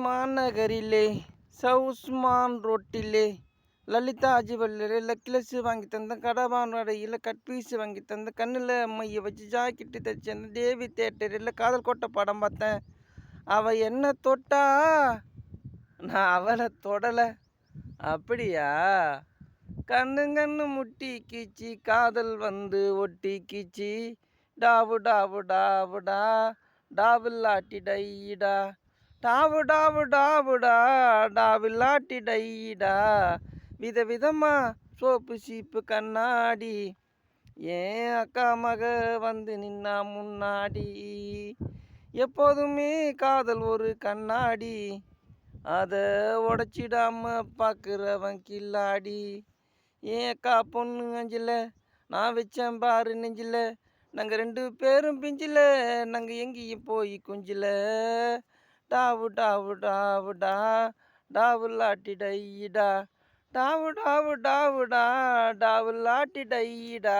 மாநகரிலே சவுஸ்மான் ரோட்டிலே Lalitha jewellery necklace வாங்கி தந்த கடபான் வடையில் cut piece வாங்கி தந்த கண்ணில் மைய வச்சு ஜாக்கெட்டு தைச்சேன் தேவி தேட்டரில் காதல் கோட்டை படம் பார்த்தேன். அவள் என்ன தொட்டா நான் அவளை தொடலை. அப்படியா? கண்ணு கண்ணு முட்டி கீச்சி காதல் வந்து ஒட்டி கீச்சி டாவு டாவு டாவுடா டாவில்லாட்டி டைடா டாவு டாவு டாவுடா டாவில்லாட்டி டைடா விதவிதமா சோப்பு சீப்பு கண்ணாடி ஏன் அக்கா மக வந்து நின்னா முன்னாடி. எப்போதுமே காதல் ஒரு கண்ணாடி அதை உடச்சிடாம பார்க்குறவன் கில்லாடி. ஏன் அக்கா பொண்ணு அஞ்சில் நான் வச்சேன் பாரு நெஞ்சில் நாங்கள் 2 பேரும் பிஞ்சில் நாங்கள் எங்கேயும் போய் குஞ்சில் டாவு டாவு டாவுடா டாவுல்லாட்டி டைடா டாவு டாவு டாவுடா டாவுல்லாட்டி டைடா.